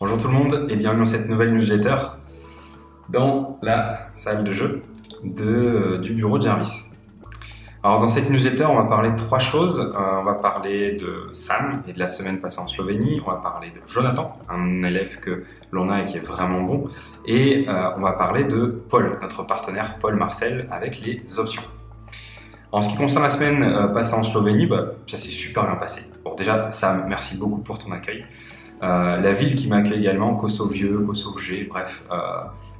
Bonjour tout le monde et bienvenue dans cette nouvelle newsletter dans la salle de jeu du bureau de Jarvis. Alors dans cette newsletter, on va parler de trois choses. On va parler de Sam et de la semaine passée en Slovénie. On va parler de Jonathan, un élève que l'on a et qui est vraiment bon. Et on va parler de Paul, notre partenaire Paul Marcel avec les options. En ce qui concerne la semaine passée en Slovénie, ça s'est super bien passé. Bon déjà, Sam, merci beaucoup pour ton accueil. La ville qui m'accueille également, Kosovieux, Kosovje, bref,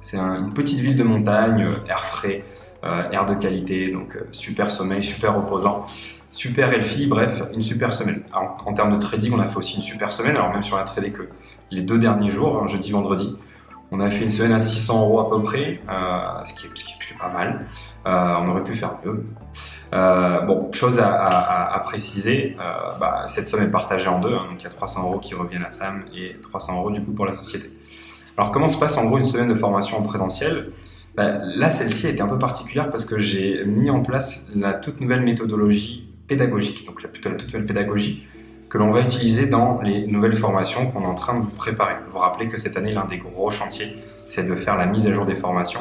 c'est une petite ville de montagne, air frais, air de qualité, donc super sommeil, super reposant, super healthy, bref, une super semaine. Alors, en termes de trading, on a fait aussi une super semaine, alors même si on a tradé que les 2 derniers jours, jeudi, vendredi, on a fait une semaine à 600 € à peu près, ce qui est pas mal. On aurait pu faire mieux. Bon, chose à préciser, cette somme est partagée en deux, donc il y a 300 € qui reviennent à Sam et 300 € du coup pour la société. Alors comment se passe en gros une semaine de formation en présentiel? Là, celle-ci a été un peu particulière parce que j'ai mis en place la toute nouvelle méthodologie pédagogique, donc plutôt la toute nouvelle pédagogie que l'on va utiliser dans les nouvelles formations qu'on est en train de vous préparer. Vous rappelez que cette année, l'un des gros chantiers, c'est de faire la mise à jour des formations.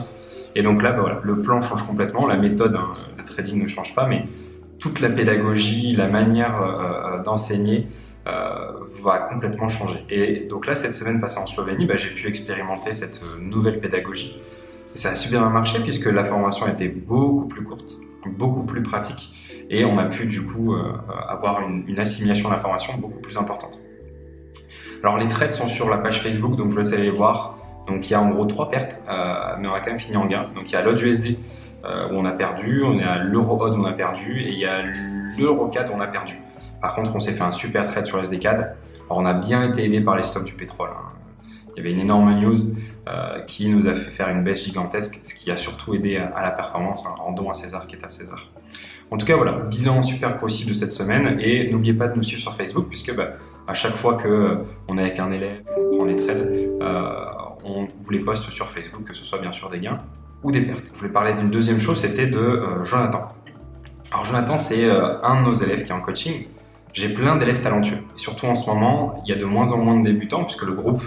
Et donc là, voilà, le plan change complètement, la méthode de trading ne change pas, mais toute la pédagogie, la manière d'enseigner va complètement changer. Et donc là, cette semaine passée en Slovénie, j'ai pu expérimenter cette nouvelle pédagogie. Et ça a super bien marché puisque la formation était beaucoup plus courte, beaucoup plus pratique, et on a pu du coup avoir une assimilation de la formation beaucoup plus importante. Alors les trades sont sur la page Facebook, donc je vous laisse aller les voir. Donc il y a en gros 3 pertes, mais on a quand même fini en gain. Donc il y a l'ODD USD où on a perdu, on a l'EUROOD où on a perdu, et il y a l'EUROCAD où on a perdu. Par contre, on s'est fait un super trade sur SDCAD. Alors on a bien été aidé par les stocks du pétrole. Il y avait une énorme news qui nous a fait faire une baisse gigantesque, ce qui a surtout aidé à la performance, rendons à César qui est à César. En tout cas, voilà, bilan super possible de cette semaine, et n'oubliez pas de nous suivre sur Facebook puisque à chaque fois qu'on est avec un élève, on prend les trades, on vous les poste sur Facebook, que ce soit bien sûr des gains ou des pertes. Je voulais parler d'une deuxième chose, c'était de Jonathan. Alors Jonathan, c'est un de nos élèves qui est en coaching. J'ai plein d'élèves talentueux, et surtout en ce moment, il y a de moins en moins de débutants puisque le groupe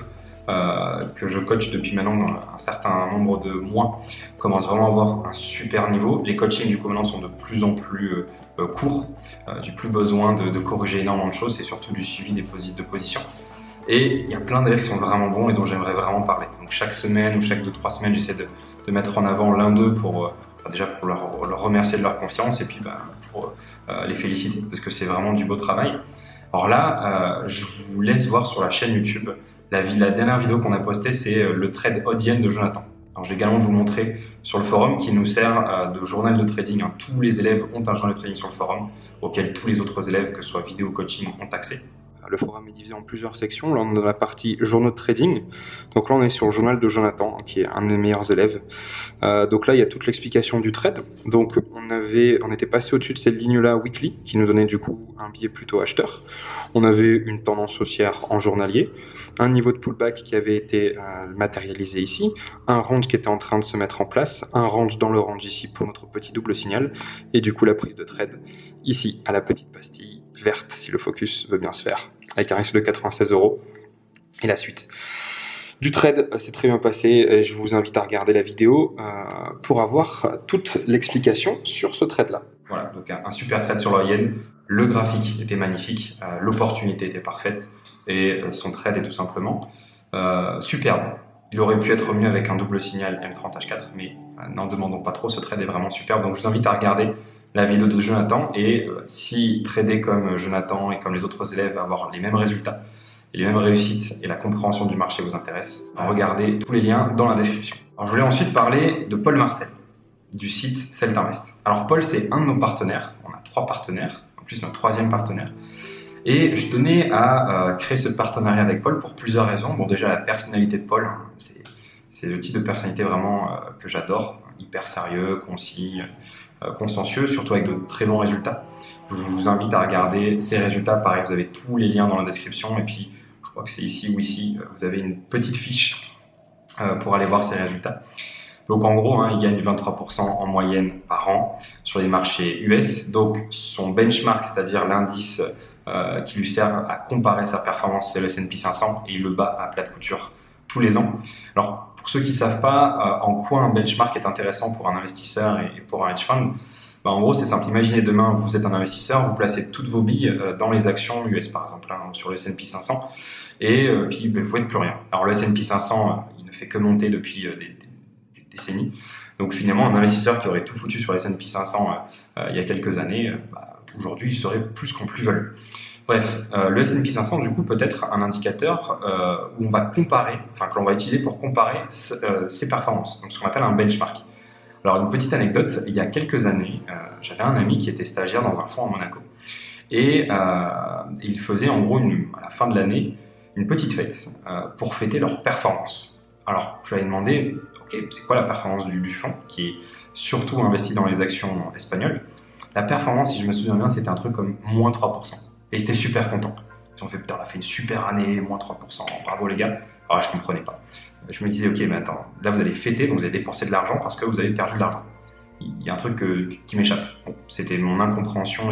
que je coach depuis maintenant un certain nombre de mois commence vraiment à avoir un super niveau. Les coachings du coup maintenant sont de plus en plus courts, du plus besoin de corriger énormément de choses et surtout du suivi de position. Et il y a plein d'élèves qui sont vraiment bons et dont j'aimerais vraiment parler. Donc chaque semaine ou chaque 2-3 semaines, j'essaie de mettre en avant l'un d'eux pour déjà pour leur remercier de leur confiance et puis pour les féliciter parce que c'est vraiment du beau travail. Alors là, je vous laisse voir sur la chaîne YouTube la dernière vidéo qu'on a postée, c'est le trade Audienne de Jonathan. Alors, je vais également vous montrer sur le forum qui nous sert de journal de trading. Tous les élèves ont un journal de trading sur le forum auquel tous les autres élèves, que ce soit vidéo coaching, ont accès. Le forum est divisé en plusieurs sections. Là, on est dans la partie journaux de trading. Donc là, on est sur le journal de Jonathan, qui est un de mes meilleurs élèves. Donc là, il y a toute l'explication du trade. Donc on était passé au-dessus de cette ligne-là weekly, qui nous donnait du coup un biais plutôt acheteur. On avait une tendance haussière en journalier, un niveau de pullback qui avait été matérialisé ici, un range qui était en train de se mettre en place, un range dans le range ici pour notre petit double signal, et du coup la prise de trade ici à la petite pastille verte si le focus veut bien se faire, avec un risque de 96 €. Et la suite du trade s'est très bien passé, et je vous invite à regarder la vidéo pour avoir toute l'explication sur ce trade-là. Voilà, donc un super trade sur l'Orient. Le graphique était magnifique, l'opportunité était parfaite et son trade est tout simplement superbe. Il aurait pu être mieux avec un double signal M30H4, mais n'en demandons pas trop, ce trade est vraiment superbe. Donc je vous invite à regarder la vidéo de Jonathan et si trader comme Jonathan et comme les autres élèves, avoir les mêmes résultats et les mêmes réussites et la compréhension du marché vous intéresse, regardez tous les liens dans la description. Alors je voulais ensuite parler de Paul Marcel, du site Celtinvest. Alors Paul, c'est un de nos partenaires, on a 3 partenaires, en plus notre 3e partenaire. Et je tenais à créer ce partenariat avec Paul pour plusieurs raisons. Bon, déjà la personnalité de Paul, c'est le type de personnalité vraiment que j'adore, hyper sérieux, concis, consciencieux, surtout avec de très bons résultats. Je vous invite à regarder ces résultats, pareil, vous avez tous les liens dans la description, et puis je crois que c'est ici ou ici, vous avez une petite fiche pour aller voir ces résultats. Donc en gros, il gagne 23% en moyenne par an sur les marchés US. Donc son benchmark, c'est-à-dire l'indice qui lui sert à comparer sa performance, c'est le S&P 500 et il le bat à plat de couture tous les ans. Alors, pour ceux qui ne savent pas en quoi un benchmark est intéressant pour un investisseur et pour un hedge fund, en gros, c'est simple. Imaginez demain, vous êtes un investisseur, vous placez toutes vos billes dans les actions US, par exemple, sur le S&P 500, et puis vous n'êtes plus rien. Alors, le S&P 500, il ne fait que monter depuis des décennies. Donc, finalement, un investisseur qui aurait tout foutu sur le S&P 500 il y a quelques années, aujourd'hui, il serait plus qu'en plus-value. Bref, le S&P 500, du coup, peut être un indicateur où on va comparer, enfin, que l'on va utiliser pour comparer ses performances, donc ce qu'on appelle un benchmark. Alors, une petite anecdote, il y a quelques années, j'avais un ami qui était stagiaire dans un fonds à Monaco. Et il faisait en gros, à la fin de l'année, une petite fête pour fêter leur performance. Alors, je lui ai demandé, ok, c'est quoi la performance du fonds, qui est surtout investi dans les actions espagnoles. La performance, si je me souviens bien, c'était un truc comme moins 3%. Et ils étaient super contents. Ils ont fait, putain, on a fait une super année, moins 3%, bravo les gars. Alors, je comprenais pas. Je me disais, ok, mais attends, là vous allez fêter, donc vous allez dépenser de l'argent parce que vous avez perdu de l'argent. Il y a un truc qui m'échappe. Bon, c'était mon incompréhension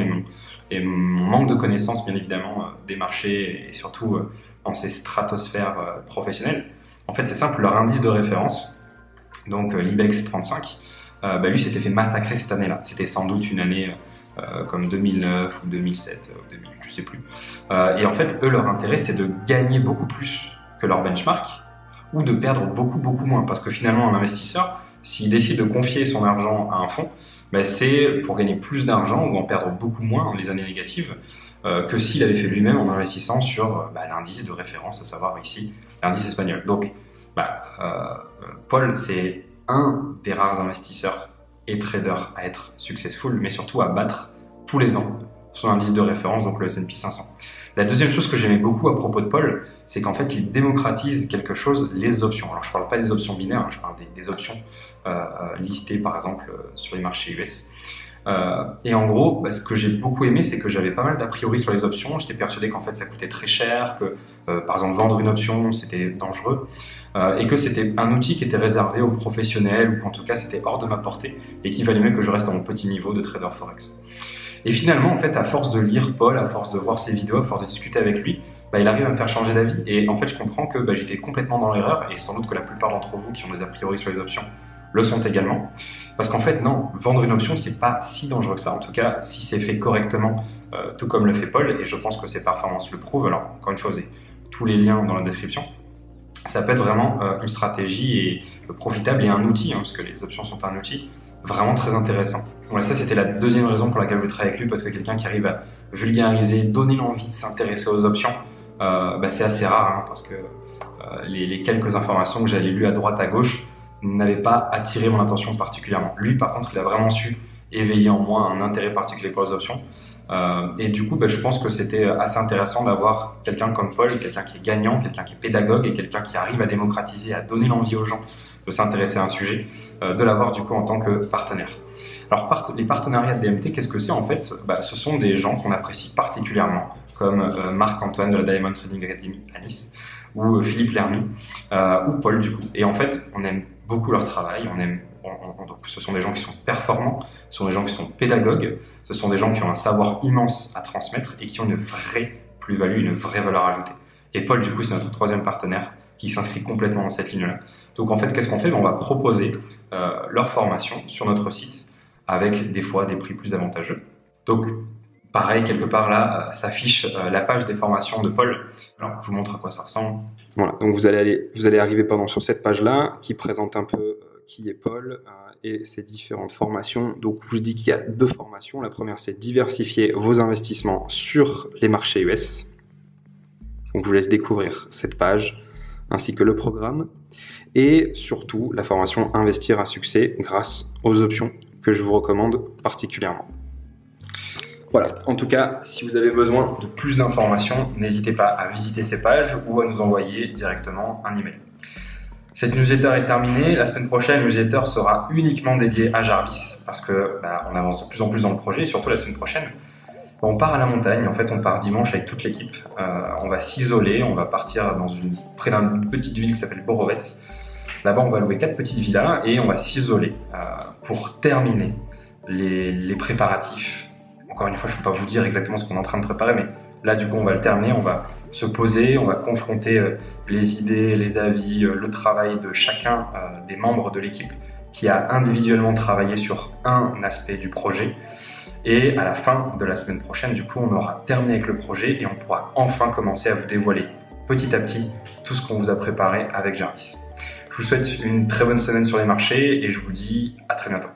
et mon manque de connaissance, bien évidemment, des marchés et surtout dans ces stratosphères professionnelles. En fait, c'est simple, leur indice de référence, donc l'IBEX 35, lui s'était fait massacrer cette année-là. C'était sans doute une année comme 2009 ou 2007, 2000, je sais plus. Et en fait, eux, leur intérêt, c'est de gagner beaucoup plus que leur benchmark, ou de perdre beaucoup moins, parce que finalement un investisseur, s'il décide de confier son argent à un fonds, c'est pour gagner plus d'argent ou en perdre beaucoup moins dans les années négatives que s'il avait fait lui-même en investissant sur l'indice de référence, à savoir ici l'indice espagnol. Donc Paul, c'est un des rares investisseurs et traders à être successful, mais surtout à battre tous les ans son indice de référence, donc le S&P 500. La deuxième chose que j'aimais beaucoup à propos de Paul, c'est qu'en fait, il démocratise quelque chose, les options. Alors, je ne parle pas des options binaires, je parle des options listées, par exemple, sur les marchés US. Et en gros, ce que j'ai beaucoup aimé, c'est que j'avais pas mal d'a priori sur les options. J'étais persuadé qu'en fait, ça coûtait très cher, que, par exemple, vendre une option, c'était dangereux, et que c'était un outil qui était réservé aux professionnels, ou qu'en tout cas, c'était hors de ma portée, et qu'il valait mieux que je reste à mon petit niveau de trader Forex. Et finalement, en fait, à force de lire Paul, à force de voir ses vidéos, à force de discuter avec lui, il arrive à me faire changer d'avis. Et en fait, je comprends que j'étais complètement dans l'erreur, et sans doute que la plupart d'entre vous qui ont des a priori sur les options le sont également. Parce qu'en fait, non, vendre une option, c'est pas si dangereux que ça. En tout cas, si c'est fait correctement, tout comme le fait Paul, et je pense que ses performances le prouvent. Alors, encore une fois, vous avez tous les liens dans la description. Ça peut être vraiment une stratégie profitable et un outil, parce que les options sont un outil vraiment très intéressant. Voilà, ça c'était la deuxième raison pour laquelle je travaille avec lui, parce que quelqu'un qui arrive à vulgariser, donner l'envie de s'intéresser aux options, c'est assez rare, parce que les quelques informations que j'avais lues à droite à gauche n'avaient pas attiré mon attention particulièrement. Lui, par contre, il a vraiment su éveiller en moi un intérêt particulier pour les options. Et du coup, je pense que c'était assez intéressant d'avoir quelqu'un comme Paul, quelqu'un qui est gagnant, quelqu'un qui est pédagogue et quelqu'un qui arrive à démocratiser, à donner l'envie aux gens de s'intéresser à un sujet, de l'avoir du coup en tant que partenaire. Alors, les partenariats de DMT, qu'est-ce que c'est en fait? Ce sont des gens qu'on apprécie particulièrement, comme Marc-Antoine de la Diamond Trading Academy à Nice, ou Philippe Lermy, ou Paul du coup. Et en fait, on aime beaucoup leur travail, donc, ce sont des gens qui sont performants, ce sont des gens qui sont pédagogues, ce sont des gens qui ont un savoir immense à transmettre et qui ont une vraie plus-value, une vraie valeur ajoutée. Et Paul, du coup, c'est notre troisième partenaire qui s'inscrit complètement dans cette ligne-là. Donc en fait, qu'est-ce qu'on fait? On va proposer leur formation sur notre site avec des fois des prix plus avantageux. Donc pareil, quelque part là, s'affiche la page des formations de Paul. Alors je vous montre à quoi ça ressemble. Voilà, donc vous allez arriver sur cette page-là qui présente un peu qui est Paul et ses différentes formations. Donc je vous dis qu'il y a deux formations. La première, c'est diversifier vos investissements sur les marchés US. Donc je vous laisse découvrir cette page ainsi que le programme. Et surtout, la formation Investir à succès grâce aux options que je vous recommande particulièrement. Voilà, en tout cas, si vous avez besoin de plus d'informations, n'hésitez pas à visiter ces pages ou à nous envoyer directement un email. Cette newsletter est terminée. La semaine prochaine, la newsletter sera uniquement dédiée à Jarvis parce que on avance de plus en plus dans le projet, et surtout la semaine prochaine. On part à la montagne, en fait on part dimanche avec toute l'équipe. On va s'isoler, on va partir près d'une petite ville qui s'appelle Borovets. Là-bas on va louer 4 petites villas et on va s'isoler pour terminer les préparatifs. Encore une fois, je ne peux pas vous dire exactement ce qu'on est en train de préparer, mais Là, du coup, on va le terminer, on va se poser, on va confronter les idées, les avis, le travail de chacun des membres de l'équipe qui a individuellement travaillé sur un aspect du projet. Et à la fin de la semaine prochaine, du coup, on aura terminé avec le projet et on pourra enfin commencer à vous dévoiler petit à petit tout ce qu'on vous a préparé avec Jarvis. Je vous souhaite une très bonne semaine sur les marchés et je vous dis à très bientôt.